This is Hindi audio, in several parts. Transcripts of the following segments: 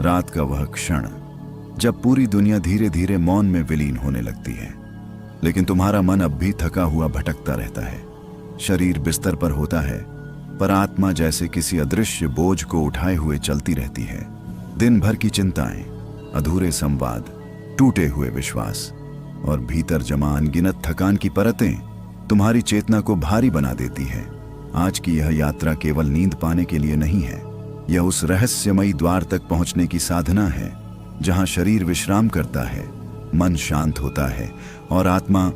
रात का वह क्षण जब पूरी दुनिया धीरे धीरे मौन में विलीन होने लगती है, लेकिन तुम्हारा मन अब भी थका हुआ भटकता रहता है। शरीर बिस्तर पर होता है, पर आत्मा जैसे किसी अदृश्य बोझ को उठाए हुए चलती रहती है। दिन भर की चिंताएं, अधूरे संवाद, टूटे हुए विश्वास और भीतर जमा अनगिनत थकान की परतें तुम्हारी चेतना को भारी बना देती है। आज की यह यात्रा केवल नींद पाने के लिए नहीं है, यह उस रहस्यमयी द्वार तक पहुंचने की साधना है जहां शरीर विश्राम करता है, मन शांत होता है और आत्मा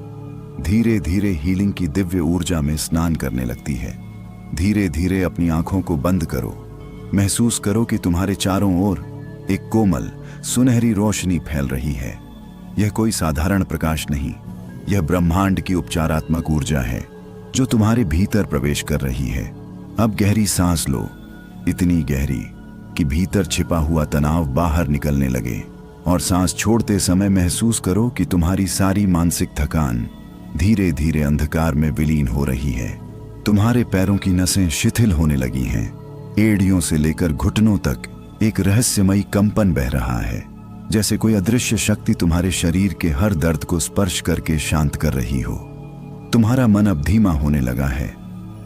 धीरे धीरे हीलिंग की दिव्य ऊर्जा में स्नान करने लगती है। धीरे धीरे अपनी आंखों को बंद करो, महसूस करो कि तुम्हारे चारों ओर एक कोमल सुनहरी रोशनी फैल रही है। यह कोई साधारण प्रकाश नहीं, यह ब्रह्मांड की उपचारात्मक ऊर्जा है जो तुम्हारे भीतर प्रवेश कर रही है। अब गहरी सांस लो, इतनी गहरी कि भीतर छिपा हुआ तनाव बाहर निकलने लगे, और सांस छोड़ते समय महसूस करो कि तुम्हारी सारी मानसिक थकान धीरे धीरे अंधकार में विलीन हो रही है। तुम्हारे पैरों की नसें शिथिल होने लगी हैं, एड़ियों से लेकर घुटनों तक एक रहस्यमयी कंपन बह रहा है, जैसे कोई अदृश्य शक्ति तुम्हारे शरीर के हर दर्द को स्पर्श करके शांत कर रही हो। तुम्हारा मन अब धीमा होने लगा है,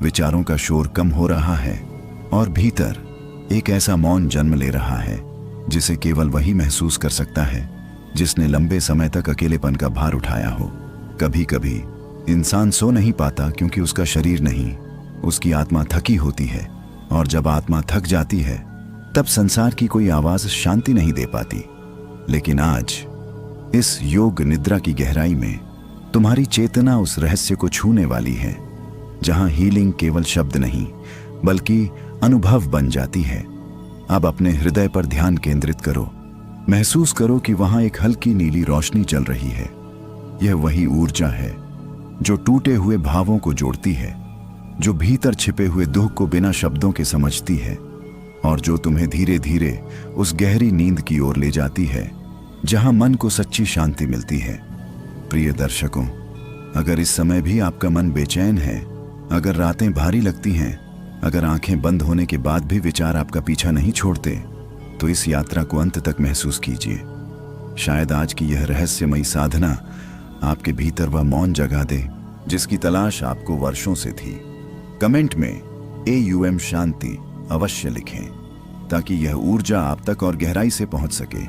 विचारों का शोर कम हो रहा है और भीतर एक ऐसा मौन जन्म ले रहा है जिसे केवल वही महसूस कर सकता है जिसने लंबे समय तक अकेलेपन का भार उठाया हो। कभी कभी इंसान सो नहीं पाता क्योंकि उसका शरीर नहीं, उसकी आत्मा थकी होती है, और जब आत्मा थक जाती है तब संसार की कोई आवाज शांति नहीं दे पाती। लेकिन आज इस योग निद्रा की गहराई में तुम्हारी चेतना उस रहस्य को छूने वाली है जहां हीलिंग केवल शब्द नहीं बल्कि अनुभव बन जाती है। अब अपने हृदय पर ध्यान केंद्रित करो, महसूस करो कि वहां एक हल्की नीली रोशनी चल रही है। यह वही ऊर्जा है जो टूटे हुए भावों को जोड़ती है, जो भीतर छिपे हुए दुख को बिना शब्दों के समझती है और जो तुम्हें धीरे धीरे उस गहरी नींद की ओर ले जाती है जहां मन को सच्ची शांति मिलती है। प्रिय दर्शकों, अगर इस समय भी आपका मन बेचैन है, अगर रातें भारी लगती हैं, अगर आंखें बंद होने के बाद भी विचार आपका पीछा नहीं छोड़ते, तो इस यात्रा को अंत तक महसूस कीजिए। शायद आज की यह रहस्यमयी साधना आपके भीतर वह मौन जगा दे जिसकी तलाश आपको वर्षों से थी। कमेंट में AUM शांति अवश्य लिखें ताकि यह ऊर्जा आप तक और गहराई से पहुंच सके।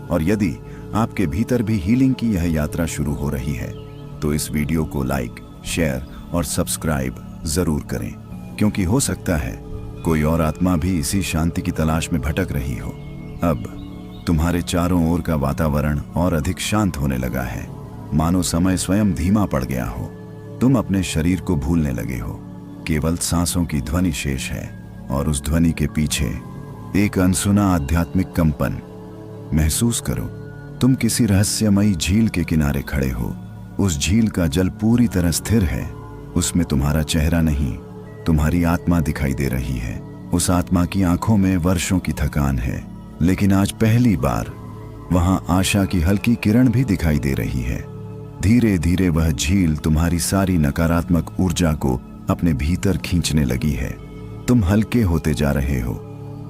और यदि आपके भीतर भी हीलिंग की यह यात्रा शुरू हो रही है तो इस वीडियो को लाइक, शेयर और सब्सक्राइब जरूर करें, क्योंकि हो सकता है कोई और आत्मा भी इसी शांति की तलाश में भटक रही हो। अब तुम्हारे चारों ओर का वातावरण और अधिक शांत होने लगा है, मानो समय स्वयं धीमा पड़ गया हो। तुम अपने शरीर को भूलने लगे हो, केवल सांसों की ध्वनि शेष है और उस ध्वनि के पीछे एक अनसुना आध्यात्मिक कंपन। महसूस करो, तुम किसी रहस्यमयी झील के किनारे खड़े हो। उस झील का जल पूरी तरह स्थिर है, उसमें तुम्हारा चेहरा नहीं, तुम्हारी आत्मा दिखाई दे रही है। उस आत्मा की आंखों में वर्षों की थकान है, लेकिन आज पहली बार वहां आशा की हल्की किरण भी दिखाई दे रही है। धीरे धीरे वह झील तुम्हारी सारी नकारात्मक ऊर्जा को अपने भीतर खींचने लगी है। तुम हल्के होते जा रहे हो,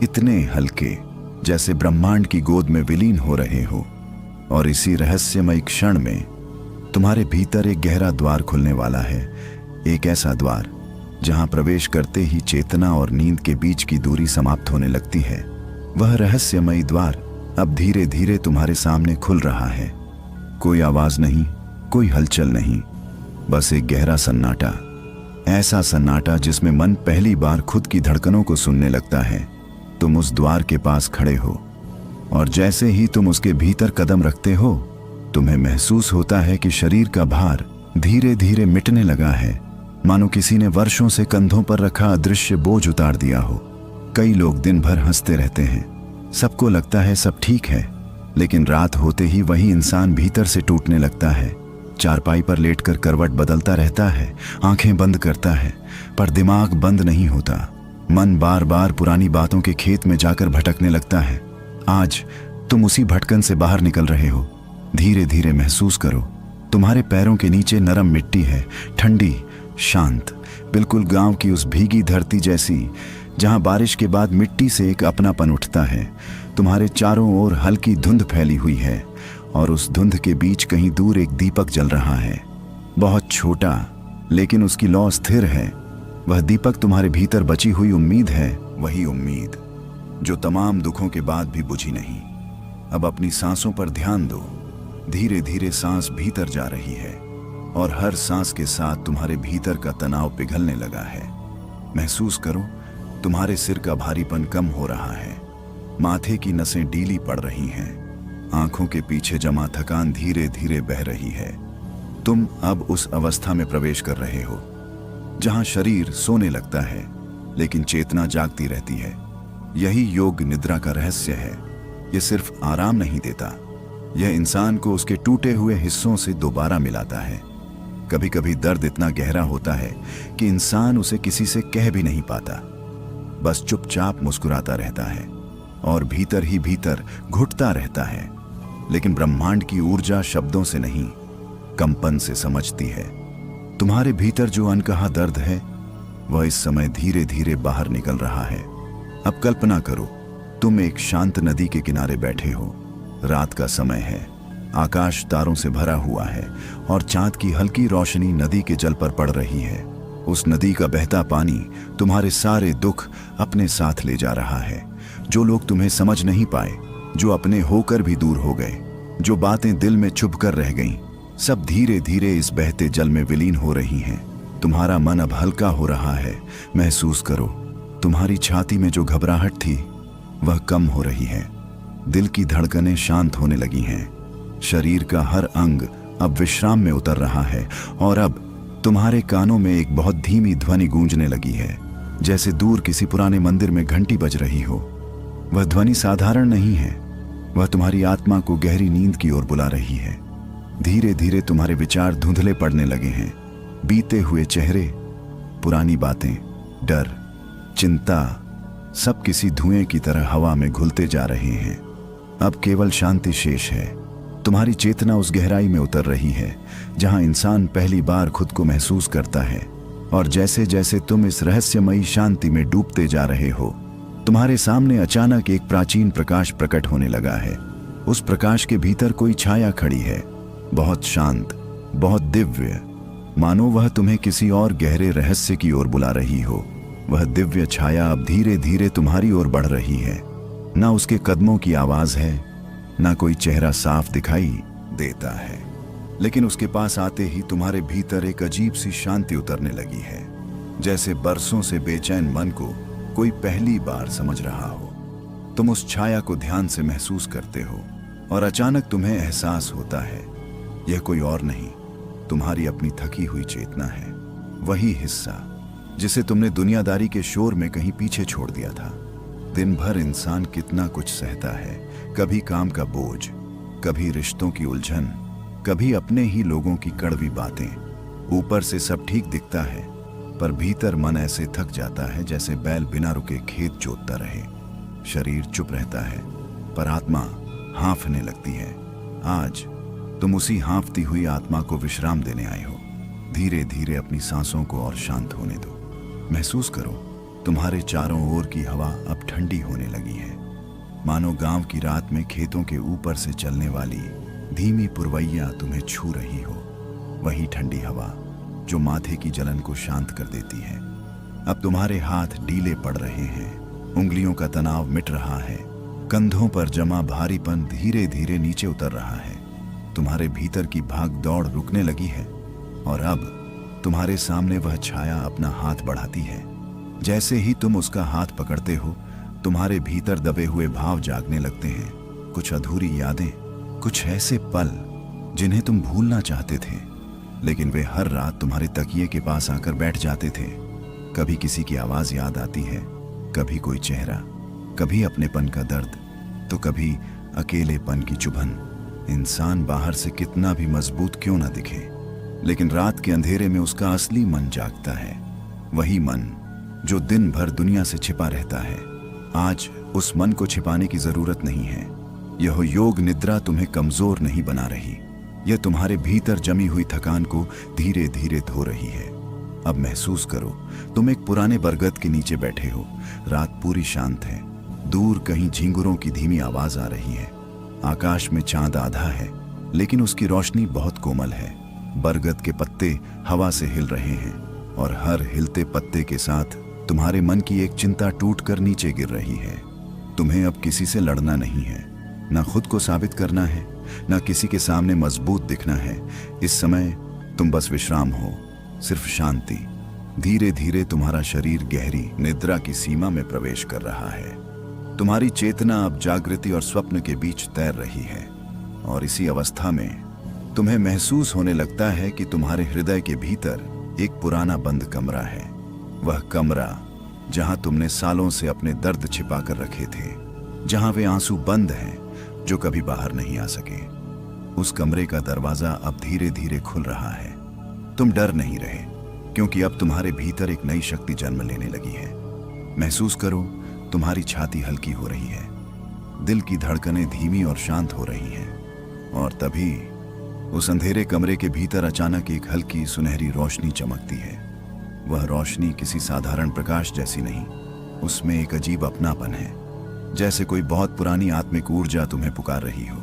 इतने हल्के जैसे ब्रह्मांड की गोद में विलीन हो रहे हो। और इसी रहस्यमय क्षण में तुम्हारे भीतर एक गहरा द्वार खुलने वाला है, एक ऐसा द्वार जहां प्रवेश करते ही चेतना और नींद के बीच की दूरी समाप्त होने लगती है। वह रहस्यमयी द्वार अब धीरे धीरे तुम्हारे सामने खुल रहा है। कोई आवाज नहीं, कोई हलचल नहीं, बस एक गहरा सन्नाटा, ऐसा सन्नाटा जिसमें मन पहली बार खुद की धड़कनों को सुनने लगता है। तुम उस द्वार के पास खड़े हो और जैसे ही तुम उसके भीतर कदम रखते हो, तुम्हें महसूस होता है कि शरीर का भार धीरे धीरे मिटने लगा है, मानो किसी ने वर्षों से कंधों पर रखा अदृश्य बोझ उतार दिया हो। कई लोग दिन भर हंसते रहते हैं, सबको लगता है सब ठीक है, लेकिन रात होते ही वही इंसान भीतर से टूटने लगता है। चारपाई पर लेटकर करवट बदलता रहता है, आंखें बंद करता है, पर दिमाग बंद नहीं होता। मन बार बार पुरानी बातों के खेत में जाकर भटकने लगता है। आज तुम उसी भटकन से बाहर निकल रहे हो। धीरे धीरे महसूस करो, तुम्हारे पैरों के नीचे नरम मिट्टी है, ठंडी, शांत, बिल्कुल गांव की उस भीगी धरती जैसी जहां बारिश के बाद मिट्टी से एक अपनापन उठता है। तुम्हारे चारों ओर हल्की धुंध फैली हुई है और उस धुंध के बीच कहीं दूर एक दीपक जल रहा है, बहुत छोटा, लेकिन उसकी लौ स्थिर है। वह दीपक तुम्हारे भीतर बची हुई उम्मीद है, वही उम्मीद जो तमाम दुखों के बाद भी बुझी नहीं। अब अपनी सांसों पर ध्यान दो। धीरे धीरे सांस भीतर जा रही है और हर सांस के साथ तुम्हारे भीतर का तनाव पिघलने लगा है। महसूस करो, तुम्हारे सिर का भारीपन कम हो रहा है, माथे की नसें ढीली पड़ रही हैं, आंखों के पीछे जमा थकान धीरे धीरे बह रही है। तुम अब उस अवस्था में प्रवेश कर रहे हो जहां शरीर सोने लगता है लेकिन चेतना जागती रहती है। यही योग निद्रा का रहस्य है। यह सिर्फ आराम नहीं देता, यह इंसान को उसके टूटे हुए हिस्सों से दोबारा मिलाता है। कभी कभी दर्द इतना गहरा होता है कि इंसान उसे किसी से कह भी नहीं पाता, बस चुपचाप मुस्कुराता रहता है और भीतर ही भीतर घुटता रहता है। लेकिन ब्रह्मांड की ऊर्जा शब्दों से नहीं, कंपन से समझती है। तुम्हारे भीतर जो अनकहा दर्द है वह इस समय धीरे धीरे बाहर निकल रहा है। अब कल्पना करो, तुम एक शांत नदी के किनारे बैठे हो। रात का समय है, आकाश तारों से भरा हुआ है और चांद की हल्की रोशनी नदी के जल पर पड़ रही है। उस नदी का बहता पानी तुम्हारे सारे दुख अपने साथ ले जा रहा है। जो लोग तुम्हें समझ नहीं पाए, जो अपने होकर भी दूर हो गए, जो बातें दिल में छुप कर रह गईं, सब धीरे धीरे इस बहते जल में विलीन हो रही हैं। तुम्हारा मन अब हल्का हो रहा है। महसूस करो, तुम्हारी छाती में जो घबराहट थी वह कम हो रही है। दिल की धड़कनें शांत होने लगी हैं। शरीर का हर अंग अब विश्राम में उतर रहा है और अब तुम्हारे कानों में एक बहुत धीमी ध्वनि गूंजने लगी है, जैसे दूर किसी पुराने मंदिर में घंटी बज रही हो। वह ध्वनि साधारण नहीं है, वह तुम्हारी आत्मा को गहरी नींद की ओर बुला रही है। धीरे धीरे तुम्हारे विचार धुंधले पड़ने लगे हैं। बीते हुए चेहरे, पुरानी बातें, डर, चिंता, सब किसी धुएं की तरह हवा में घुलते जा रहे हैं। अब केवल शांति शेष है। तुम्हारी चेतना उस गहराई में उतर रही है जहां इंसान पहली बार खुद को महसूस करता है। और जैसे जैसे तुम इस रहस्यमयी शांति में डूबते जा रहे हो, तुम्हारे सामने अचानक एक प्राचीन प्रकाश प्रकट होने लगा है। उस प्रकाश के भीतर कोई छाया खड़ी है, बहुत शांत, बहुत दिव्य, मानो वह तुम्हें किसी और गहरे रहस्य की ओर बुला रही हो। वह दिव्य छाया अब धीरे धीरे तुम्हारी ओर बढ़ रही है। ना उसके कदमों की आवाज है, ना कोई चेहरा साफ दिखाई देता है, लेकिन उसके पास आते ही तुम्हारे भीतर एक अजीब सी शांति उतरने लगी है, जैसे बरसों से बेचैन मन को कोई पहली बार समझ रहा हो। तुम उस छाया को ध्यान से महसूस करते हो और अचानक तुम्हें एहसास होता है यह कोई और नहीं, तुम्हारी अपनी थकी हुई चेतना है। वही हिस्सा जिसे तुमने दुनियादारी के शोर में कहीं पीछे छोड़ दिया था। दिन भर इंसान कितना कुछ सहता है, कभी काम का बोझ, कभी रिश्तों की उलझन, कभी अपने ही लोगों की कड़वी बातें। ऊपर से सब ठीक दिखता है, पर भीतर मन ऐसे थक जाता है जैसे बैल बिना रुके खेत जोतता रहे। शरीर चुप रहता है, पर आत्मा हाँफने लगती है। आज तुम उसी हाँफती हुई आत्मा को विश्राम देने आए हो। धीरे धीरे अपनी सांसों को और शांत होने दो। महसूस करो, तुम्हारे चारों ओर की हवा अब ठंडी होने लगी है, मानो गांव की रात में खेतों के ऊपर से चलने वाली धीमी पुरवैया तुम्हें छू रही हो। वही ठंडी हवा जो माथे की जलन को शांत कर देती है। अब तुम्हारे हाथ ढीले पड़ रहे हैं, उंगलियों का तनाव मिट रहा है, कंधों पर जमा भारीपन धीरे धीरे नीचे उतर रहा है। तुम्हारे भीतर की भाग दौड़ रुकने लगी है और अब तुम्हारे सामने वह छाया अपना हाथ बढ़ाती है। जैसे ही तुम उसका हाथ पकड़ते हो, तुम्हारे भीतर दबे हुए भाव जागने लगते हैं। कुछ अधूरी यादें, कुछ ऐसे पल जिन्हें तुम भूलना चाहते थे, लेकिन वे हर रात तुम्हारे तकिए के पास आकर बैठ जाते थे। कभी किसी की आवाज याद आती है, कभी कोई चेहरा, कभी अपनेपन का दर्द, तो कभी अकेलेपन की चुभन। इंसान बाहर से कितना भी मजबूत क्यों ना दिखे, लेकिन रात के अंधेरे में उसका असली मन जागता है। वही मन जो दिन भर दुनिया से छिपा रहता है। आज उस मन को छिपाने की जरूरत नहीं है। यह योग निद्रा तुम्हें कमजोर नहीं बना रही, यह तुम्हारे भीतर जमी हुई थकान को धीरे धीरे धो रही है। अब महसूस करो, तुम एक पुराने बरगद के नीचे बैठे हो। रात पूरी शांत है, दूर कहीं झींगुरों की धीमी आवाज आ रही है। आकाश में चांद आधा है, लेकिन उसकी रोशनी बहुत कोमल है। बरगद के पत्ते हवा से हिल रहे हैं और हर हिलते पत्ते के साथ तुम्हारे मन की एक चिंता टूटकर नीचे गिर रही है। तुम्हें अब किसी से लड़ना नहीं है, ना खुद को साबित करना है, ना किसी के सामने मजबूत दिखना है। इस समय तुम बस विश्राम हो, सिर्फ शांति। धीरे धीरे तुम्हारा शरीर गहरी निद्रा की सीमा में प्रवेश कर रहा है। तुम्हारी चेतना अब जागृति और स्वप्न के बीच तैर रही है और इसी अवस्था में तुम्हें महसूस होने लगता है कि तुम्हारे हृदय के भीतर एक पुराना बंद कमरा है। वह कमरा जहां तुमने सालों से अपने दर्द छिपा कर रखे थे, जहां वे आंसू बंद हैं जो कभी बाहर नहीं आ सके। उस कमरे का दरवाजा अब धीरे धीरे खुल रहा है। तुम डर नहीं रहे, क्योंकि अब तुम्हारे भीतर एक नई शक्ति जन्म लेने लगी है। महसूस करो, तुम्हारी छाती हल्की हो रही है, दिल की धड़कनें धीमी और शांत हो रही हैं। और तभी उस अंधेरे कमरे के भीतर अचानक एक हल्की सुनहरी रोशनी चमकती है। वह रोशनी किसी साधारण प्रकाश जैसी नहीं, उसमें एक अजीब अपनापन है, जैसे कोई बहुत पुरानी आत्मिक ऊर्जा तुम्हें पुकार रही हो।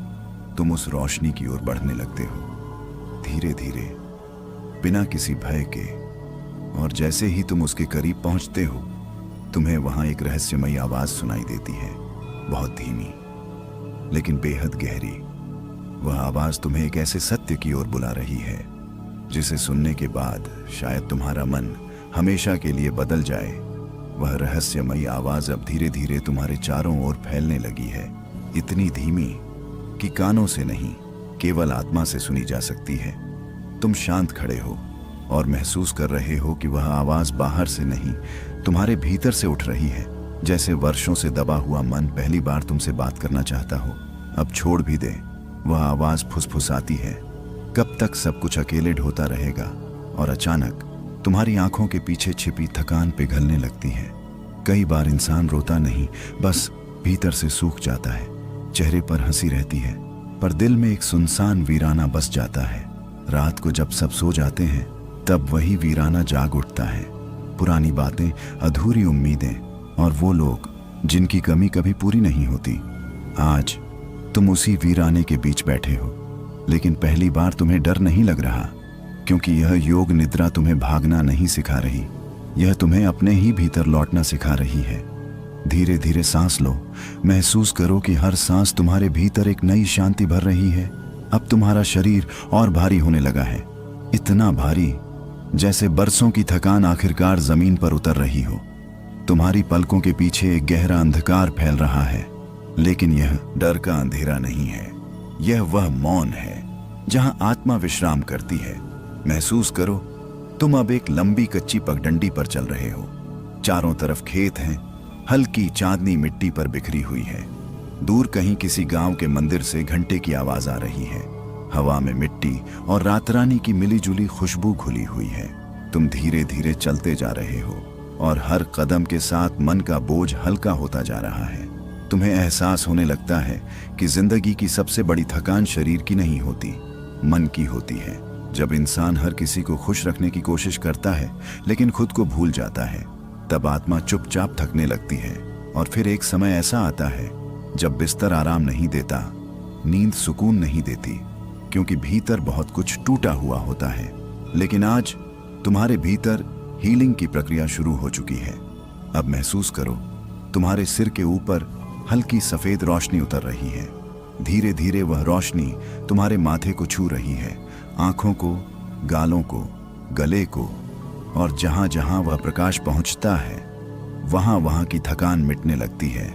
तुम उस रोशनी की ओर बढ़ने लगते हो, धीरे धीरे, बिना किसी भय के। और जैसे ही तुम उसके करीब पहुंचते हो, तुम्हें वहां एक रहस्यमयी आवाज सुनाई देती है, बहुत धीमी लेकिन बेहद गहरी। वह आवाज तुम्हें एक ऐसे सत्य की ओर बुला रही है जिसे सुनने के बाद शायद तुम्हारा मन हमेशा के लिए बदल जाए। वह रहस्यमयी आवाज अब धीरे धीरे तुम्हारे चारों ओर फैलने लगी है, इतनी धीमी कि कानों से नहीं, केवल आत्मा से सुनी जा सकती है। तुम शांत खड़े हो और महसूस कर रहे हो कि वह आवाज बाहर से नहीं, तुम्हारे भीतर से उठ रही है, जैसे वर्षों से दबा हुआ मन पहली बार तुमसे बात करना चाहता हो। अब छोड़ भी दे। वह आवाज फुसफुसाती है, कब तक सब कुछ अकेले ढोता रहेगा। और अचानक तुम्हारी आंखों के पीछे छिपी थकान पिघलने लगती है। कई बार इंसान रोता नहीं, बस भीतर से सूख जाता है। चेहरे पर हंसी रहती है, पर दिल में एक सुनसान वीराना बस जाता है। रात को जब सब सो जाते हैं, तब वही वीराना जाग उठता है। पुरानी बातें, अधूरी उम्मीदें और वो लोग जिनकी कमी कभी पूरी नहीं होती। आज तुम उसी वीराने के बीच बैठे हो, लेकिन पहली बार तुम्हें डर नहीं लग रहा, क्योंकि यह योग निद्रा तुम्हें भागना नहीं सिखा रही, यह तुम्हें अपने ही भीतर लौटना सिखा रही है। धीरे धीरे सांस लो, महसूस करो कि हर सांस तुम्हारे भीतर एक नई शांति भर रही है। अब तुम्हारा शरीर और भारी होने लगा है, इतना भारी जैसे बरसों की थकान आखिरकार जमीन पर उतर रही हो। तुम्हारी पलकों के पीछे एक गहरा अंधकार फैल रहा है, लेकिन यह डर का अंधेरा नहीं है, यह वह मौन है जहां आत्मा विश्राम करती है। महसूस करो, तुम अब एक लंबी कच्ची पगडंडी पर चल रहे हो। चारों तरफ खेत हैं, हल्की चांदनी मिट्टी पर बिखरी हुई है। दूर कहीं किसी गांव के मंदिर से घंटे की आवाज आ रही है। हवा में मिट्टी और रातरानी की मिलीजुली खुशबू घुली हुई है। तुम धीरे धीरे चलते जा रहे हो और हर कदम के साथ मन का बोझ हल्का होता जा रहा है। तुम्हें एहसास होने लगता है कि जिंदगी की सबसे बड़ी थकान शरीर की नहीं होती, मन की होती है। जब इंसान हर किसी को खुश रखने की कोशिश करता है लेकिन खुद को भूल जाता है, तब आत्मा चुपचाप थकने लगती है। और फिर एक समय ऐसा आता है जब बिस्तर आराम नहीं देता, नींद सुकून नहीं देती, क्योंकि भीतर बहुत कुछ टूटा हुआ होता है। लेकिन आज तुम्हारे भीतर हीलिंग की प्रक्रिया शुरू हो चुकी है। अब महसूस करो, तुम्हारे सिर के ऊपर हल्की सफेद रोशनी उतर रही है। धीरे धीरे वह रोशनी तुम्हारे माथे को छू रही है, आंखों को, गालों को, गले को, और जहां जहां वह प्रकाश पहुंचता है, वहां वहां की थकान मिटने लगती है।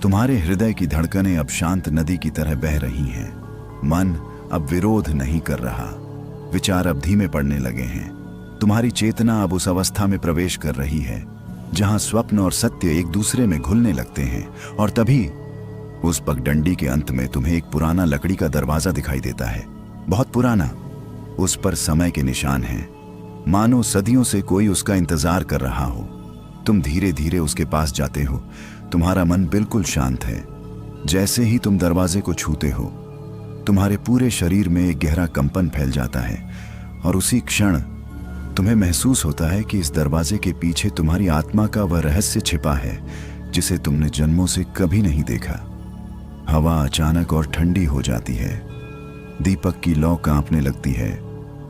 तुम्हारे हृदय की धड़कनें अब शांत नदी की तरह बह रही हैं। मन अब विरोध नहीं कर रहा, विचार अब धीमे पड़ने लगे हैं। तुम्हारी चेतना अब उस अवस्था में प्रवेश कर रही है जहां स्वप्न और सत्य एक दूसरे में घुलने लगते हैं। और तभी उस पगडंडी के अंत में तुम्हें एक पुराना लकड़ी का दरवाजा दिखाई देता है, बहुत पुराना। उस पर समय के निशान हैं, मानो सदियों से कोई उसका इंतजार कर रहा हो। तुम धीरे धीरे उसके पास जाते हो, तुम्हारा मन बिल्कुल शांत है। जैसे ही तुम दरवाजे को छूते हो, तुम्हारे पूरे शरीर में एक गहरा कंपन फैल जाता है और उसी क्षण तुम्हें महसूस होता है कि इस दरवाजे के पीछे तुम्हारी आत्मा का वह रहस्य छिपा है जिसे तुमने जन्मों से कभी नहीं देखा। हवा अचानक और ठंडी हो जाती है, दीपक की लौ कांपने लगती है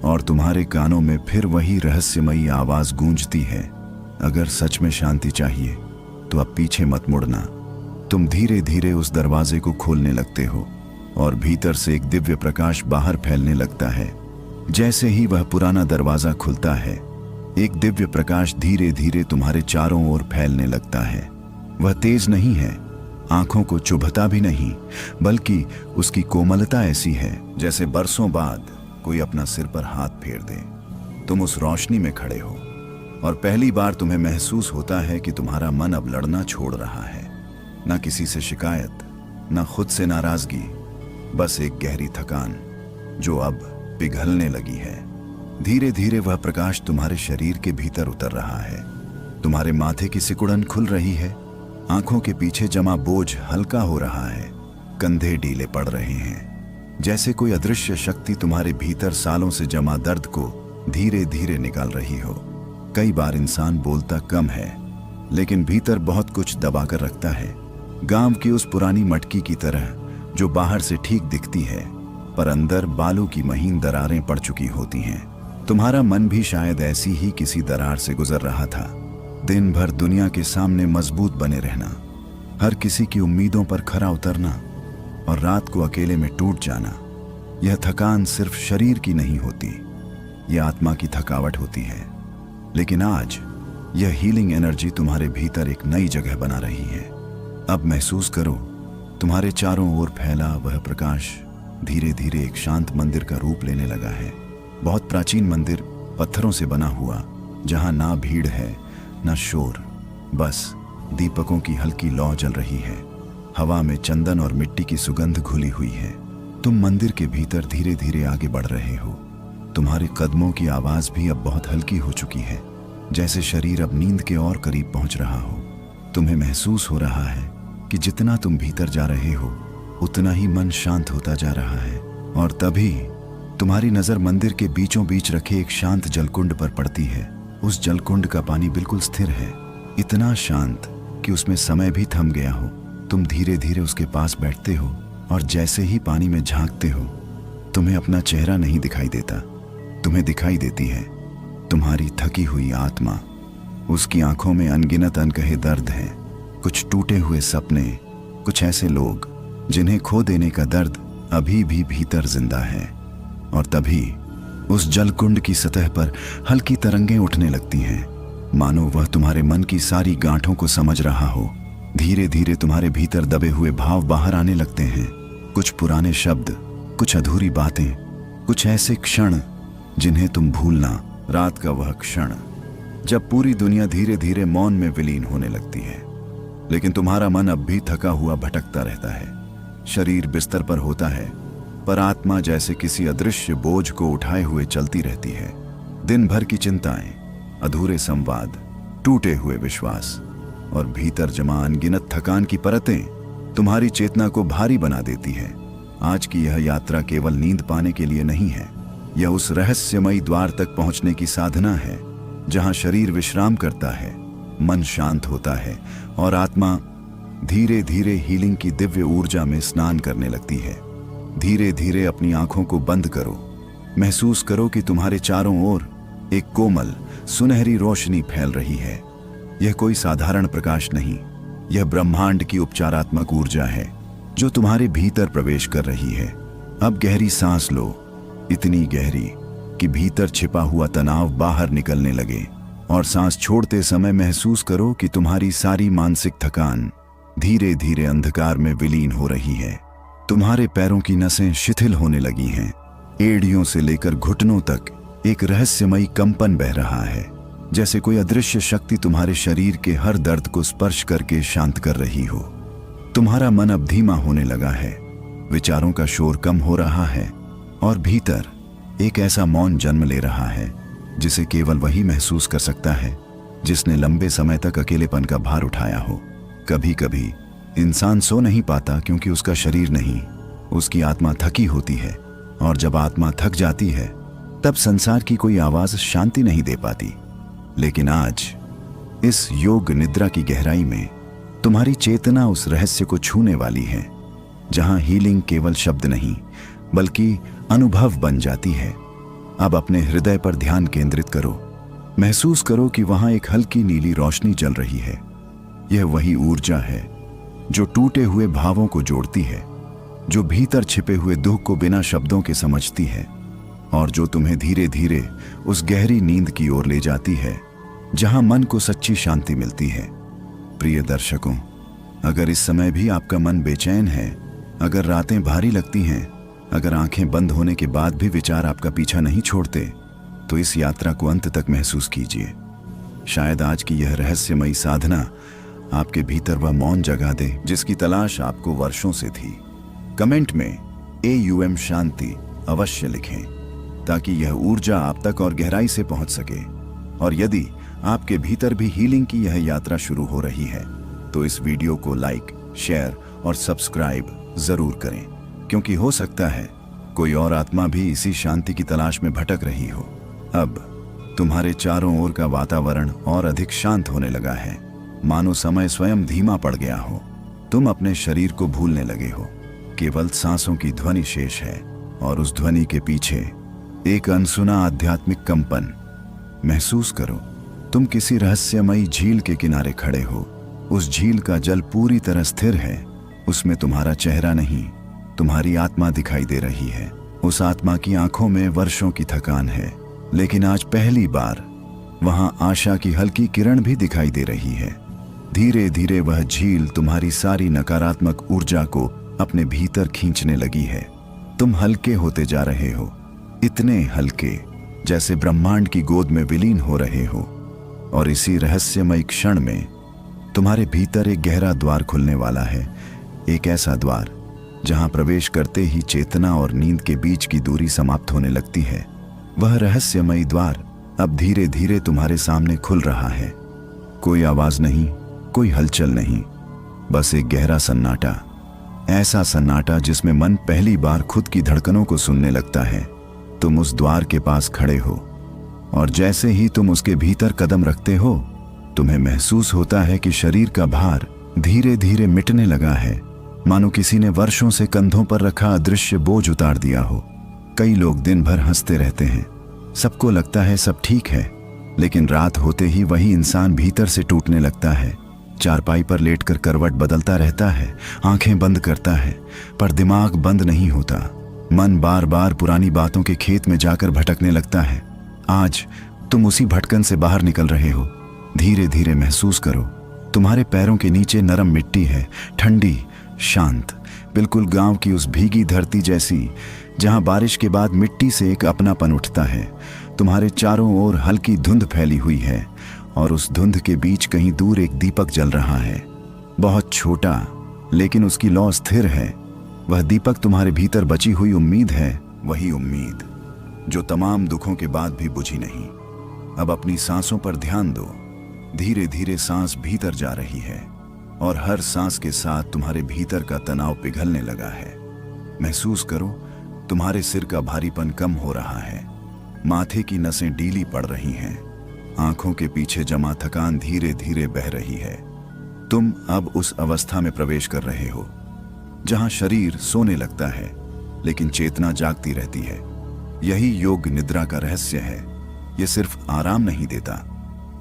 और तुम्हारे कानों में फिर वही रहस्यमयी आवाज गूंजती है, अगर सच में शांति चाहिए तो अब पीछे मत मुड़ना। तुम धीरे धीरे उस दरवाजे को खोलने लगते हो और भीतर से एक दिव्य प्रकाश बाहर फैलने लगता है। जैसे ही वह पुराना दरवाजा खुलता है, एक दिव्य प्रकाश धीरे धीरे तुम्हारे चारों ओर फैलने लगता है। वह तेज नहीं है, आंखों को चुभता भी नहीं, बल्कि उसकी कोमलता ऐसी है जैसे बरसों बाद कोई अपना सिर पर हाथ फेर दे। तुम उस रोशनी में खड़े हो और पहली बार तुम्हें महसूस होता है कि तुम्हारा मन अब लड़ना छोड़ रहा है। ना किसी से शिकायत, ना खुद से नाराजगी, बस एक गहरी थकान जो अब पिघलने लगी है। धीरे धीरे वह प्रकाश तुम्हारे शरीर के भीतर उतर रहा है। तुम्हारे माथे की सिकुड़न खुल रही है, आंखों के पीछे जमा बोझ हल्का हो रहा है, कंधे ढीले पड़ रहे हैं, जैसे कोई अदृश्य शक्ति तुम्हारे भीतर सालों से जमा दर्द को धीरे धीरे निकाल रही हो। कई बार इंसान बोलता कम है, लेकिन भीतर बहुत कुछ दबा कर रखता है। गांव की उस पुरानी मटकी की तरह जो बाहर से ठीक दिखती है, पर अंदर बालों की महीन दरारें पड़ चुकी होती हैं। तुम्हारा मन भी शायद ऐसी ही किसी दरार से गुजर रहा था। दिन भर दुनिया के सामने मजबूत बने रहना, हर किसी की उम्मीदों पर खरा उतरना और रात को अकेले में टूट जाना। यह थकान सिर्फ शरीर की नहीं होती, यह आत्मा की थकावट होती है। लेकिन आज यह हीलिंग एनर्जी तुम्हारे भीतर एक नई जगह बना रही है। अब महसूस करो, तुम्हारे चारों ओर फैला वह प्रकाश धीरे धीरे एक शांत मंदिर का रूप लेने लगा है। बहुत प्राचीन मंदिर, पत्थरों से बना हुआ, जहां ना भीड़ है ना शोर, बस दीपकों की हल्की लौ जल रही है। हवा में चंदन और मिट्टी की सुगंध घुली हुई है। तुम मंदिर के भीतर धीरे धीरे आगे बढ़ रहे हो। तुम्हारे कदमों की आवाज भी अब बहुत हल्की हो चुकी है, जैसे शरीर अब नींद के और करीब पहुंच रहा हो। तुम्हें महसूस हो रहा है कि जितना तुम भीतर जा रहे हो, उतना ही मन शांत होता जा रहा है। और तभी तुम्हारी नजर मंदिर के बीचों बीच रखे एक शांत जलकुंड पर पड़ती है। उस जलकुंड का पानी बिल्कुल स्थिर है, इतना शांत कि उसमें समय भी थम गया हो। तुम धीरे धीरे उसके पास बैठते हो और जैसे ही पानी में झांकते हो, तुम्हें अपना चेहरा नहीं दिखाई देता। तुम्हें दिखाई देती है तुम्हारी थकी हुई आत्मा। उसकी आंखों में अनगिनत अनकहे दर्द हैं, कुछ टूटे हुए सपने, कुछ ऐसे लोग जिन्हें खो देने का दर्द अभी भी भीतर जिंदा है। और तभी उस जलकुंड की सतह पर हल्की तरंगें उठने लगती हैं, मानो वह तुम्हारे मन की सारी गांठों को समझ रहा हो। धीरे धीरे तुम्हारे भीतर दबे हुए भाव बाहर आने लगते हैं, कुछ पुराने शब्द, कुछ अधूरी बातें, कुछ ऐसे क्षण जिन्हें तुम भूलना। रात का वह क्षण जब पूरी दुनिया धीरे धीरे मौन में विलीन होने लगती है, लेकिन तुम्हारा मन अब भी थका हुआ भटकता रहता है। शरीर बिस्तर पर होता है, पर आत्मा जैसे किसी अदृश्य बोझ को उठाए हुए चलती रहती है। दिन भर की चिंताएं, अधूरे संवाद, टूटे हुए विश्वास और भीतर जमा अनगिनत थकान की परतें तुम्हारी चेतना को भारी बना देती है। आज की यह यात्रा केवल नींद पाने के लिए नहीं है, यह उस रहस्यमयी द्वार तक पहुंचने की साधना है, जहां शरीर विश्राम करता है, मन शांत होता है और आत्मा धीरे धीरे हीलिंग की दिव्य ऊर्जा में स्नान करने लगती है। धीरे धीरे अपनी आंखों को बंद करो, महसूस करो कि तुम्हारे चारों ओर एक कोमल सुनहरी रोशनी फैल रही है। यह कोई साधारण प्रकाश नहीं, यह ब्रह्मांड की उपचारात्मक ऊर्जा है जो तुम्हारे भीतर प्रवेश कर रही है। अब गहरी सांस लो, इतनी गहरी कि भीतर छिपा हुआ तनाव बाहर निकलने लगे, और सांस छोड़ते समय महसूस करो कि तुम्हारी सारी मानसिक थकान धीरे धीरे अंधकार में विलीन हो रही है। तुम्हारे पैरों की नसें शिथिल होने लगी हैं, एड़ियों से लेकर घुटनों तक एक रहस्यमयी कंपन बह रहा है, जैसे कोई अदृश्य शक्ति तुम्हारे शरीर के हर दर्द को स्पर्श करके शांत कर रही हो। तुम्हारा मन अब धीमा होने लगा है, विचारों का शोर कम हो रहा है और भीतर एक ऐसा मौन जन्म ले रहा है जिसे केवल वही महसूस कर सकता है जिसने लंबे समय तक अकेलेपन का भार उठाया हो। कभी कभी इंसान सो नहीं पाता क्योंकि उसका शरीर नहीं, उसकी आत्मा थकी होती है, और जब आत्मा थक जाती है तब संसार की कोई आवाज शांति नहीं दे पाती। लेकिन आज इस योग निद्रा की गहराई में तुम्हारी चेतना उस रहस्य को छूने वाली है जहां हीलिंग केवल शब्द नहीं बल्कि अनुभव बन जाती है। अब अपने हृदय पर ध्यान केंद्रित करो। महसूस करो कि वहां एक हल्की नीली रोशनी जल रही है। यह वही ऊर्जा है जो टूटे हुए भावों को जोड़ती है, जो भीतर छिपे हुए दुख को बिना शब्दों के समझती है और जो तुम्हें धीरे धीरे उस गहरी नींद की ओर ले जाती है जहां मन को सच्ची शांति मिलती है। प्रिय दर्शकों, अगर इस समय भी आपका मन बेचैन है, अगर रातें भारी लगती हैं, अगर आंखें बंद होने के बाद भी विचार आपका पीछा नहीं छोड़ते, तो इस यात्रा को अंत तक महसूस कीजिए। शायद आज की यह रहस्यमयी साधना आपके भीतर वह मौन जगा दे जिसकी तलाश आपको वर्षों से थी। कमेंट में AUM शांति अवश्य लिखें ताकि यह ऊर्जा आप तक और गहराई से पहुंच सके। और यदि आपके भीतर भी हीलिंग की यह यात्रा शुरू हो रही है तो इस वीडियो को लाइक, शेयर और सब्सक्राइब जरूर करें, क्योंकि हो सकता है कोई और आत्मा भी इसी शांति की तलाश में भटक रही हो। अब तुम्हारे चारों ओर का वातावरण और अधिक शांत होने लगा है, मानो समय स्वयं धीमा पड़ गया हो। तुम अपने शरीर को भूलने लगे हो, केवल सांसों की ध्वनि शेष है और उस ध्वनि के पीछे एक अनसुना आध्यात्मिक कंपन। महसूस करो, तुम किसी रहस्यमयी झील के किनारे खड़े हो। उस झील का जल पूरी तरह स्थिर है, उसमें तुम्हारा चेहरा नहीं, तुम्हारी आत्मा दिखाई दे रही है। उस आत्मा की आंखों में वर्षों की थकान है, लेकिन आज पहली बार वहां आशा की हल्की किरण भी दिखाई दे रही है। धीरे धीरे वह झील तुम्हारी सारी नकारात्मक ऊर्जा को अपने भीतर खींचने लगी है। तुम हल्के होते जा रहे हो, इतने हल्के जैसे ब्रह्मांड की गोद में विलीन हो रहे हो। और इसी रहस्यमय क्षण में तुम्हारे भीतर एक गहरा द्वार खुलने वाला है, एक ऐसा द्वार जहां प्रवेश करते ही चेतना और नींद के बीच की दूरी समाप्त होने लगती है। वह रहस्यमयी द्वार अब धीरे धीरे तुम्हारे सामने खुल रहा है। कोई आवाज नहीं, कोई हलचल नहीं, बस एक गहरा सन्नाटा। ऐसा सन्नाटा जिसमें मन पहली बार खुद की धड़कनों को सुनने लगता है। तुम उस द्वार के पास खड़े हो और जैसे ही तुम उसके भीतर कदम रखते हो, तुम्हें महसूस होता है कि शरीर का भार धीरे धीरे मिटने लगा है, मानो किसी ने वर्षों से कंधों पर रखा अदृश्य बोझ उतार दिया हो। कई लोग दिन भर हंसते रहते हैं, सबको लगता है सब ठीक है, लेकिन रात होते ही वही इंसान भीतर से टूटने लगता है। चारपाई पर लेटकर करवट बदलता रहता है, आंखें बंद करता है, पर दिमाग बंद नहीं होता। मन बार बार पुरानी बातों के खेत में जाकर भटकने लगता है। आज तुम उसी भटकन से बाहर निकल रहे हो। धीरे धीरे महसूस करो, तुम्हारे पैरों के नीचे नरम मिट्टी है, ठंडी, शांत, बिल्कुल गांव की उस भीगी धरती जैसी जहां बारिश के बाद मिट्टी से एक अपनापन उठता है। तुम्हारे चारों ओर हल्की धुंध फैली हुई है और उस धुंध के बीच कहीं दूर एक दीपक जल रहा है, बहुत छोटा, लेकिन उसकी लौ स्थिर है। वह दीपक तुम्हारे भीतर बची हुई उम्मीद है, वही उम्मीद जो तमाम दुखों के बाद भी बुझी नहीं। अब अपनी सांसों पर ध्यान दो। धीरे धीरे सांस भीतर जा रही है और हर सांस के साथ तुम्हारे भीतर का तनाव पिघलने लगा है। महसूस करो, तुम्हारे सिर का भारीपन कम हो रहा है, माथे की नसें ढीली पड़ रही हैं, आंखों के पीछे जमा थकान धीरे धीरे बह रही है। तुम अब उस अवस्था में प्रवेश कर रहे हो जहां शरीर सोने लगता है लेकिन चेतना जागती रहती है। यही योग निद्रा का रहस्य है। यह सिर्फ आराम नहीं देता,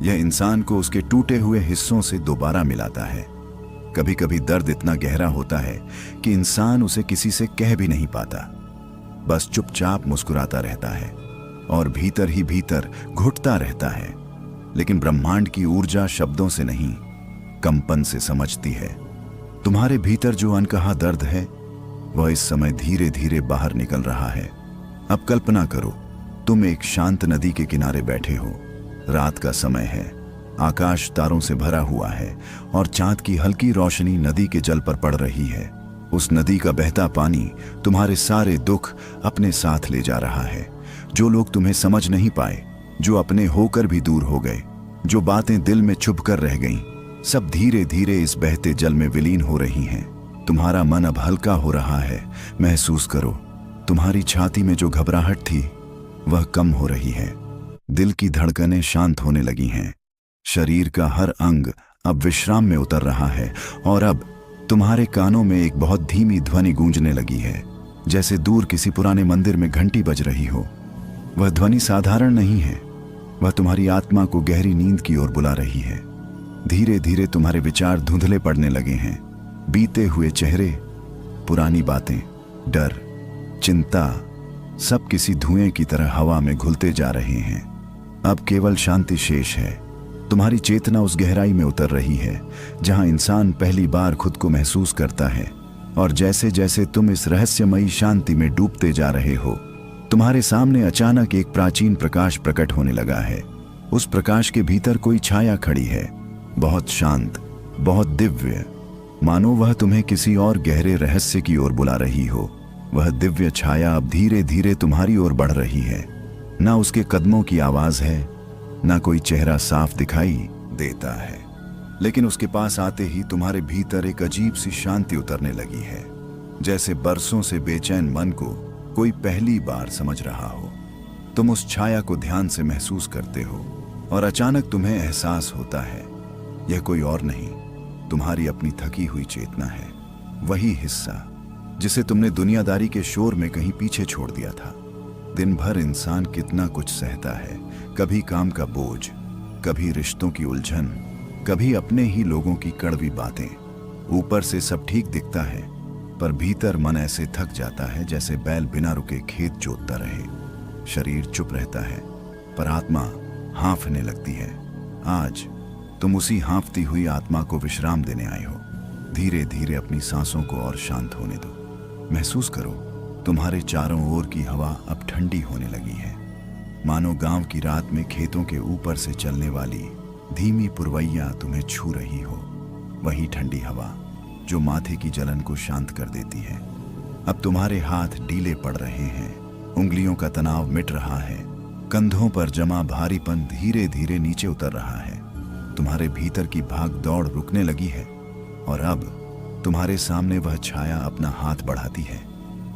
यह इंसान को उसके टूटे हुए हिस्सों से दोबारा मिलाता है। कभी कभी दर्द इतना गहरा होता है कि इंसान उसे किसी से कह भी नहीं पाता, बस चुपचाप मुस्कुराता रहता है और भीतर ही भीतर घुटता रहता है। लेकिन ब्रह्मांड की ऊर्जा शब्दों से नहीं, कंपन से समझती है। तुम्हारे भीतर जो अनकहा दर्द है वह इस समय धीरे धीरे बाहर निकल रहा है। अब कल्पना करो, तुम एक शांत नदी के किनारे बैठे हो। रात का समय है, आकाश तारों से भरा हुआ है और चांद की हल्की रोशनी नदी के जल पर पड़ रही है। उस नदी का बहता पानी तुम्हारे सारे दुख अपने साथ ले जा रहा है। जो लोग तुम्हें समझ नहीं पाए, जो अपने होकर भी दूर हो गए, जो बातें दिल में छुप कर रह गईं, सब धीरे धीरे इस बहते जल में विलीन हो रही हैं। तुम्हारा मन अब हल्का हो रहा है। महसूस करो, तुम्हारी छाती में जो घबराहट थी वह कम हो रही है। दिल की धड़कनें शांत होने लगी हैं। शरीर का हर अंग अब विश्राम में उतर रहा है और अब तुम्हारे कानों में एक बहुत धीमी ध्वनि गूंजने लगी है, जैसे दूर किसी पुराने मंदिर में घंटी बज रही हो। वह ध्वनि साधारण नहीं है, वह तुम्हारी आत्मा को गहरी नींद की ओर बुला रही है। धीरे धीरे तुम्हारे विचार धुंधले पड़ने लगे हैं। बीते हुए चेहरे, पुरानी बातें, डर, चिंता सब किसी धुएं की तरह हवा में घुलते जा रहे हैं। अब केवल शांति शेष है। तुम्हारी चेतना उस गहराई में उतर रही है जहां इंसान पहली बार खुद को महसूस करता है। और जैसे जैसे तुम इस रहस्यमयी शांति में डूबते जा रहे हो, तुम्हारे सामने अचानक एक प्राचीन प्रकाश प्रकट होने लगा है। उस प्रकाश के भीतर कोई छाया खड़ी है, बहुत शांत, बहुत दिव्य, मानो वह तुम्हें किसी और गहरे रहस्य की ओर बुला रही हो। वह दिव्य छाया अब धीरे धीरे तुम्हारी ओर बढ़ रही है। ना उसके कदमों की आवाज है, ना कोई चेहरा साफ दिखाई देता है, लेकिन उसके पास आते ही तुम्हारे भीतर एक अजीब सी शांति उतरने लगी है, जैसे बरसों से बेचैन मन को कोई पहली बार समझ रहा हो। तुम उस छाया को ध्यान से महसूस करते हो और अचानक तुम्हें एहसास होता है यह कोई और नहीं, तुम्हारी अपनी थकी हुई चेतना है। वही हिस्सा जिसे तुमने दुनियादारी के शोर में कहीं पीछे छोड़ दिया था। दिन भर इंसान कितना कुछ सहता है, कभी काम का बोझ, कभी रिश्तों की उलझन, कभी अपने ही लोगों की कड़वी बातें। ऊपर से सब ठीक दिखता है, पर भीतर मन ऐसे थक जाता है जैसे बैल बिना रुके खेत जोतता रहे। शरीर चुप रहता है, पर आत्मा हाँफने लगती है। आज तुम उसी हाँफती हुई आत्मा को विश्राम देने आए हो। धीरे धीरे अपनी सांसों को और शांत होने दो। महसूस करो, तुम्हारे चारों ओर की हवा अब ठंडी होने लगी है, मानो गांव की रात में खेतों के ऊपर से चलने वाली धीमी पुरवैया तुम्हें छू रही हो। वही ठंडी हवा जो माथे की जलन को शांत कर देती है। अब तुम्हारे हाथ ढीले पड़ रहे हैं, उंगलियों का तनाव मिट रहा है, कंधों पर जमा भारीपन धीरे धीरे नीचे उतर रहा है। तुम्हारे भीतर की भाग दौड़ रुकने लगी है और अब तुम्हारे सामने वह छाया अपना हाथ बढ़ाती है।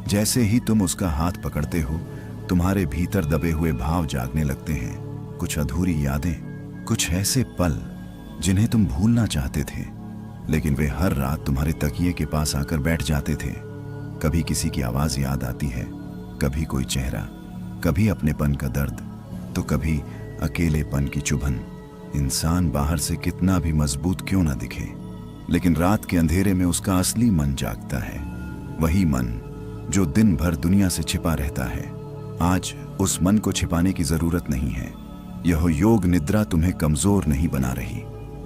जैसे ही तुम उसका हाथ पकड़ते हो, तुम्हारे भीतर दबे हुए भाव जागने लगते हैं। कुछ अधूरी यादें, कुछ ऐसे पल जिन्हें तुम भूलना चाहते थे, लेकिन वे हर रात तुम्हारे तकिए के पास आकर बैठ जाते थे। कभी किसी की आवाज याद आती है, कभी कोई चेहरा, कभी अपनेपन का दर्द, तो कभी अकेलेपन की चुभन। इंसान बाहर से कितना भी मजबूत क्यों ना दिखे, लेकिन रात के अंधेरे में उसका असली मन जागता है। वही मन जो दिन भर दुनिया से छिपा रहता है। आज उस मन को छिपाने की जरूरत नहीं है। यह योग निद्रा तुम्हें कमजोर नहीं बना रही,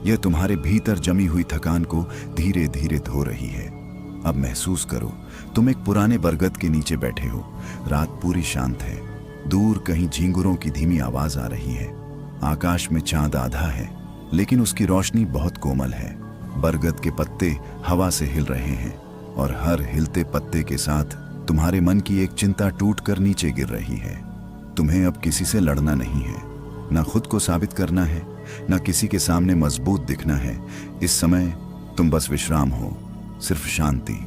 यह तुम्हारे भीतर जमी हुई थकान को धीरे धीरे धो रही है। अब महसूस करो, तुम एक पुराने बरगद के नीचे बैठे हो। रात पूरी शांत है, दूर कहीं झींगुरों की धीमी आवाज आ रही है। आकाश में चांद आधा है, लेकिन उसकी रोशनी बहुत कोमल है। बरगद के पत्ते हवा से हिल रहे हैं और हर हिलते पत्ते के साथ तुम्हारे मन की एक चिंता टूटकर नीचे गिर रही है। तुम्हें अब किसी से लड़ना नहीं है, ना खुद को साबित करना है, ना किसी के सामने मजबूत दिखना है। इस समय तुम बस विश्राम हो, सिर्फ शांति।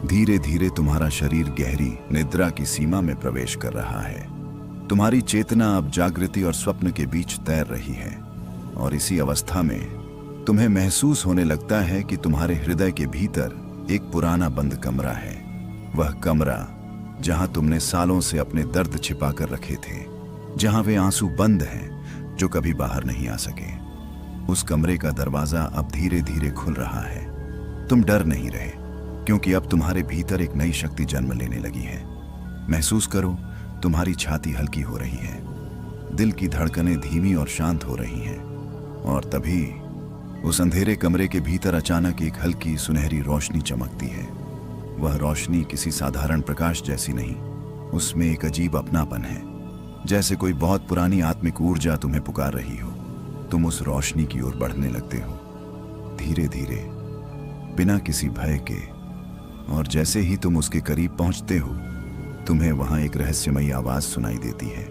धीरे धीरे तुम्हारा शरीर गहरी निद्रा की सीमा में प्रवेश कर रहा है। तुम्हारी चेतना अब जागृति और स्वप्न के बीच तैर रही है और इसी अवस्था में तुम्हें महसूस होने लगता है कि तुम्हारे हृदय के भीतर एक पुराना बंद कमरा है। वह कमरा जहां तुमने सालों से अपने दर्द छिपा कर रखे थे, जहां वे आंसू बंद हैं जो कभी बाहर नहीं आ सके। उस कमरे का दरवाजा अब धीरे धीरे खुल रहा है। तुम डर नहीं रहे, क्योंकि अब तुम्हारे भीतर एक नई शक्ति जन्म लेने लगी है। महसूस करो, तुम्हारी छाती हल्की हो रही है, दिल की धड़कनें धीमी और शांत हो रही हैं। और तभी उस अंधेरे कमरे के भीतर अचानक एक हल्की सुनहरी रोशनी चमकती है। वह रोशनी किसी साधारण प्रकाश जैसी नहीं, उसमें एक अजीब अपनापन है, जैसे कोई बहुत पुरानी आत्मिक ऊर्जा तुम्हें पुकार रही हो। तुम उस रोशनी की ओर बढ़ने लगते हो, धीरे धीरे, बिना किसी भय के। और जैसे ही तुम उसके करीब पहुंचते हो, तुम्हें वहां एक रहस्यमयी आवाज सुनाई देती है,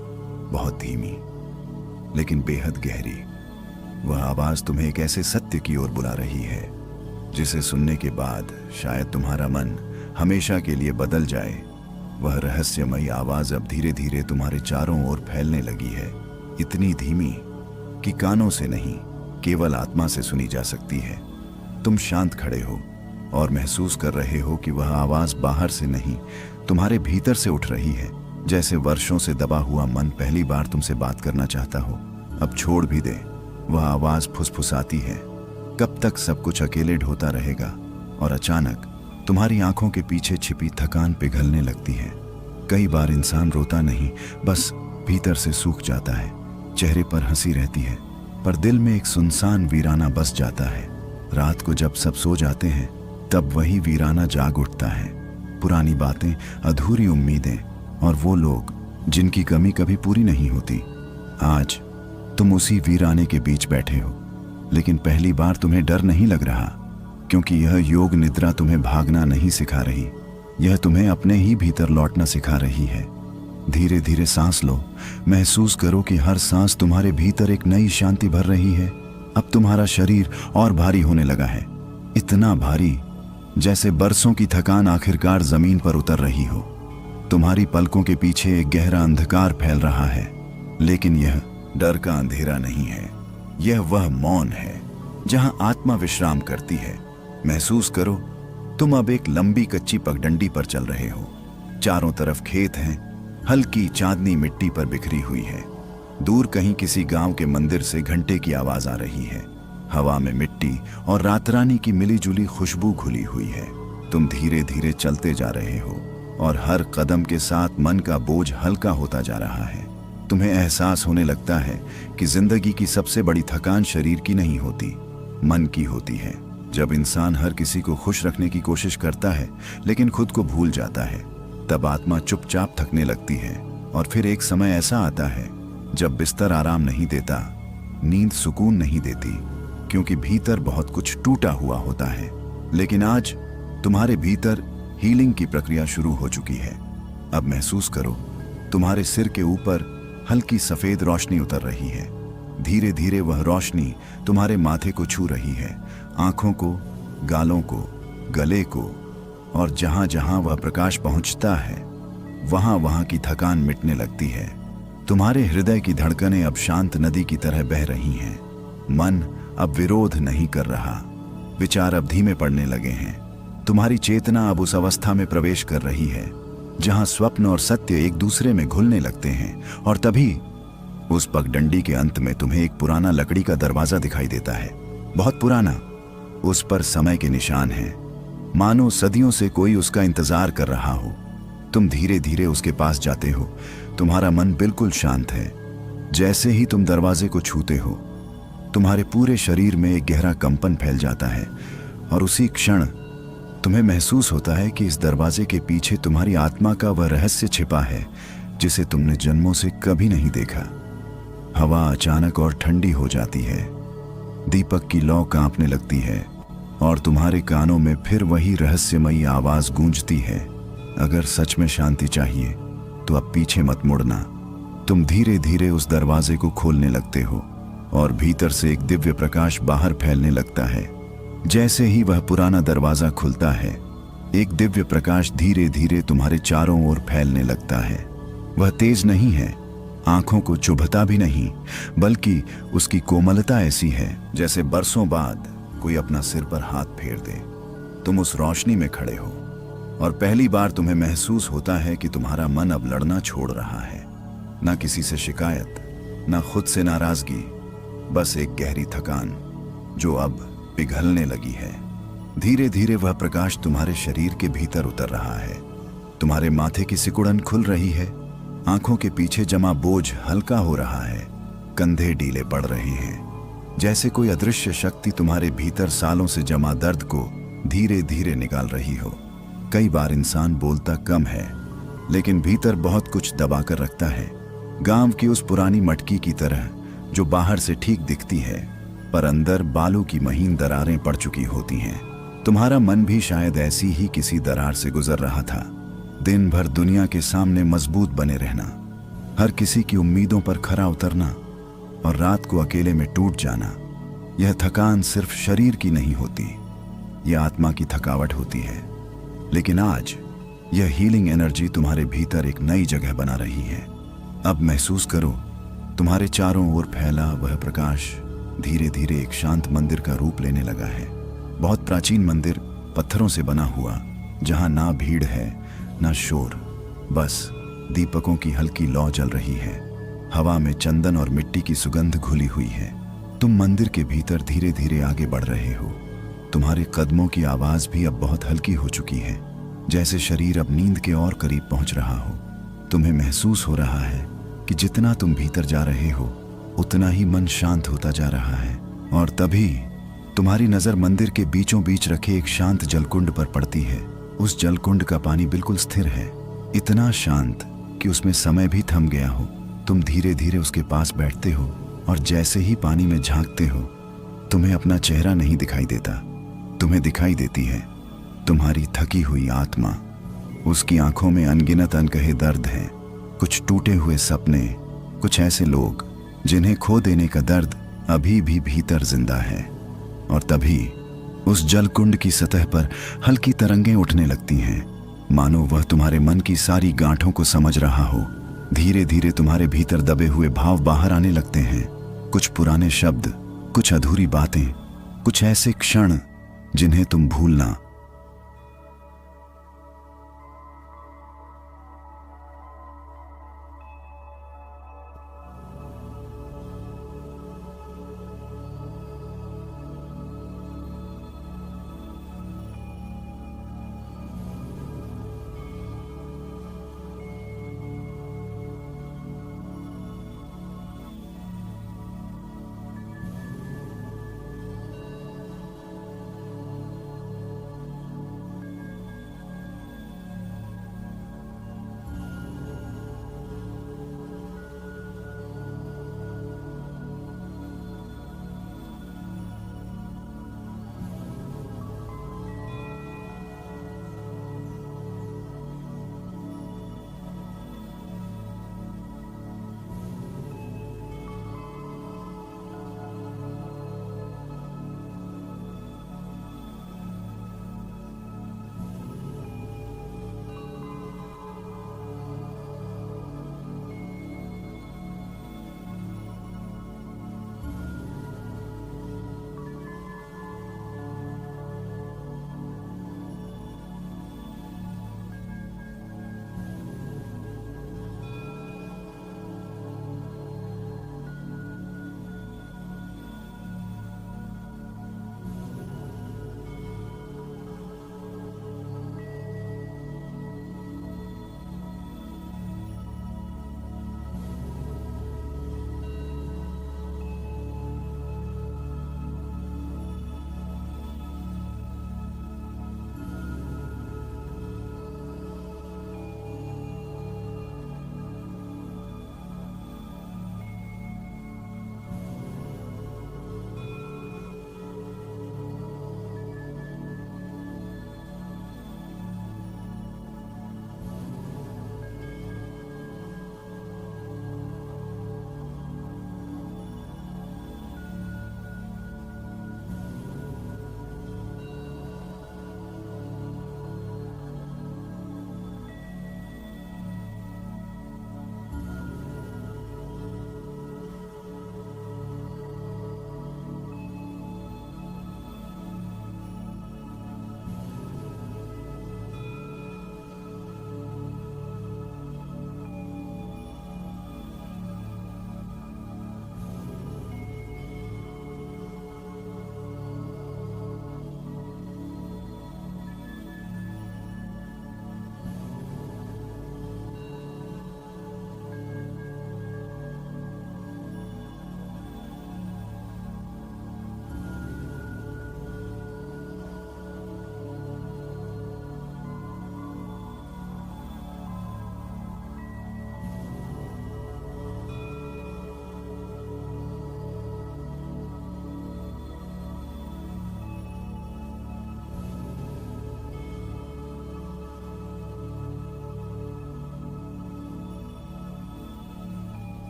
बहुत धीमी लेकिन बेहद गहरी। वह आवाज तुम्हें एक ऐसे सत्य की ओर बुला रही है जिसे सुनने के बाद शायद तुम्हारा मन हमेशा के लिए बदल जाए। वह रहस्यमयी आवाज अब धीरे धीरे तुम्हारे चारों ओर फैलने लगी है, इतनी धीमी कि कानों से नहीं केवल आत्मा से सुनी जा सकती है। तुम शांत खड़े हो और महसूस कर रहे हो कि वह आवाज बाहर से नहीं, तुम्हारे भीतर से उठ रही है। जैसे वर्षों से दबा हुआ मन पहली बार तुमसे बात करना चाहता हो, अब छोड़ भी दे। वह आवाज फुसफुसाती है, कब तक सब कुछ अकेले ढोता रहेगा। और अचानक तुम्हारी आंखों के पीछे छिपी थकान पिघलने लगती है। कई बार इंसान रोता नहीं, बस भीतर से सूख जाता है। चेहरे पर हंसी रहती है, पर दिल में एक सुनसान वीराना बस जाता है। रात को जब सब सो जाते हैं, तब वही वीराना जाग उठता है। पुरानी बातें, अधूरी उम्मीदें और वो लोग जिनकी कमी कभी पूरी नहीं होती। आज तुम उसी वीराने के बीच बैठे हो, लेकिन पहली बार तुम्हें डर नहीं लग रहा, क्योंकि यह योग निद्रा तुम्हें भागना नहीं सिखा रही, यह तुम्हें अपने ही भीतर लौटना सिखा रही है। धीरे धीरे सांस लो, महसूस करो कि हर सांस तुम्हारे भीतर एक नई शांति भर रही है। अब तुम्हारा शरीर और भारी होने लगा है, इतना भारी जैसे बरसों की थकान आखिरकार जमीन पर उतर रही हो। तुम्हारी पलकों के पीछे एक गहरा अंधकार फैल रहा है, लेकिन यह डर का अंधेरा नहीं है, यह वह मौन है जहां आत्मा विश्राम करती है। महसूस करो, तुम अब एक लंबी कच्ची पगडंडी पर चल रहे हो। चारों तरफ खेत हैं, हल्की चांदनी मिट्टी पर बिखरी हुई है। दूर कहीं किसी गांव के मंदिर से घंटे की आवाज आ रही है। हवा में मिट्टी और रातरानी की मिलीजुली खुशबू घुली हुई है। तुम धीरे धीरे चलते जा रहे हो और हर कदम के साथ मन का बोझ हल्का होता जा रहा है। तुम्हें एहसास होने लगता है कि जिंदगी की सबसे बड़ी थकान शरीर की नहीं होती, मन की होती है। जब इंसान हर किसी को खुश रखने की कोशिश करता है लेकिन खुद को भूल जाता है, तब आत्मा चुपचाप थकने लगती है। और फिर एक समय ऐसा आता है जब बिस्तर आराम नहीं देता, नींद सुकून नहीं देती, क्योंकि भीतर बहुत कुछ टूटा हुआ होता है। लेकिन आज तुम्हारे भीतर हीलिंग की प्रक्रिया शुरू हो चुकी है। अब महसूस करो, तुम्हारे सिर के ऊपर हल्की सफेद रोशनी उतर रही है। धीरे धीरे वह रोशनी तुम्हारे माथे को छू रही है, आंखों को, गालों को, गले को, और जहां जहां वह प्रकाश पहुंचता है, वहां वहां की थकान मिटने लगती है। तुम्हारे हृदय की धड़कनें अब शांत नदी की तरह बह रही हैं। मन अब विरोध नहीं कर रहा, विचार अब धीमे पड़ने लगे हैं। तुम्हारी चेतना अब उस अवस्था में प्रवेश कर रही है जहां स्वप्न और सत्य एक दूसरे में घुलने लगते हैं। और तभी उस पगडंडी के अंत में तुम्हें एक पुराना लकड़ी का दरवाजा दिखाई देता है, बहुत पुराना। उस पर समय के निशान हैं, मानो सदियों से कोई उसका इंतजार कर रहा हो। तुम धीरे धीरे उसके पास जाते हो, तुम्हारा मन बिल्कुल शांत है। जैसे ही तुम दरवाजे को छूते हो, तुम्हारे पूरे शरीर में एक गहरा कंपन फैल जाता है, और उसी क्षण तुम्हें महसूस होता है कि इस दरवाजे के पीछे तुम्हारी आत्मा का वह रहस्य छिपा है जिसे तुमने जन्मों से कभी नहीं देखा। हवा अचानक और ठंडी हो जाती है, दीपक की लौ कांपने लगती है, और तुम्हारे कानों में फिर वही रहस्यमयी आवाज गूंजती है, अगर सच में शांति चाहिए तो अब पीछे मत मुड़ना। तुम धीरे धीरे उस दरवाजे को खोलने लगते हो, और भीतर से एक दिव्य प्रकाश बाहर फैलने लगता है। जैसे ही वह पुराना दरवाजा खुलता है, एक दिव्य प्रकाश धीरे धीरे तुम्हारे चारों ओर फैलने लगता है। वह तेज नहीं है, आंखों को चुभता भी नहीं, बल्कि उसकी कोमलता ऐसी है जैसे बरसों बाद कोई अपना सिर पर हाथ फेर दे। तुम उस रोशनी में खड़े हो, और पहली बार तुम्हें महसूस होता है कि तुम्हारा मन अब लड़ना छोड़ रहा है। ना किसी से शिकायत, ना खुद से नाराजगी, बस एक गहरी थकान जो अब पिघलने लगी है। धीरे धीरे वह प्रकाश तुम्हारे शरीर के भीतर उतर रहा है। तुम्हारे माथे की सिकुड़न खुल रही है, आंखों के पीछे जमा बोझ हल्का हो रहा है, कंधे ढीले पड़ रहे हैं, जैसे कोई अदृश्य शक्ति तुम्हारे भीतर सालों से जमा दर्द को धीरे धीरे निकाल रही हो। कई बार इंसान बोलता कम है, लेकिन भीतर बहुत कुछ दबा कर रखता है। गांव की उस पुरानी मटकी की तरह जो बाहर से ठीक दिखती है, पर अंदर बालू की महीन दरारें पड़ चुकी होती हैं। तुम्हारा मन भी शायद ऐसी ही किसी दरार से गुजर रहा था। दिन भर दुनिया के सामने मजबूत बने रहना, हर किसी की उम्मीदों पर खरा उतरना, और रात को अकेले में टूट जाना। यह थकान सिर्फ शरीर की नहीं होती, यह आत्मा की थकावट होती है। लेकिन आज यह हीलिंग एनर्जी तुम्हारे भीतर एक नई जगह बना रही है। अब महसूस करो, तुम्हारे चारों ओर फैला वह प्रकाश धीरे धीरे एक शांत मंदिर का रूप लेने लगा है। बहुत प्राचीन मंदिर, पत्थरों से बना हुआ, जहां ना भीड़ है ना शोर, बस दीपकों की हल्की लौ जल रही है। हवा में चंदन और मिट्टी की सुगंध घुली हुई है। तुम मंदिर के भीतर धीरे धीरे आगे बढ़ रहे हो। तुम्हारे कदमों की आवाज भी अब बहुत हल्की हो चुकी है, जैसे शरीर अब नींद के और करीब पहुंच रहा हो। तुम्हें महसूस हो रहा है कि जितना तुम भीतर जा रहे हो उतना ही मन शांत होता जा रहा है। और तभी तुम्हारी नजर मंदिर के बीचों बीच रखे एक शांत जलकुंड पर पड़ती है। उस जलकुंड का पानी बिल्कुल स्थिर है, इतना शांत कि उसमें समय भी थम गया हो। तुम धीरे धीरे उसके पास बैठते हो और जैसे ही पानी में झांकते हो, तुम्हें अपना चेहरा नहीं दिखाई देता। तुम्हें दिखाई देती है तुम्हारी थकी हुई आत्मा। उसकी आंखों में अनगिनत अनकहे दर्द हैं, कुछ टूटे हुए सपने, कुछ ऐसे लोग जिन्हें खो देने का दर्द अभी भी भीतर जिंदा है। और तभी उस जलकुंड की सतह पर हल्की तरंगें उठने लगती हैं, मानो वह तुम्हारे मन की सारी गांठों को समझ रहा हो। धीरे धीरे तुम्हारे भीतर दबे हुए भाव बाहर आने लगते हैं, कुछ पुराने शब्द, कुछ अधूरी बातें, कुछ ऐसे क्षण जिन्हें तुम भूलना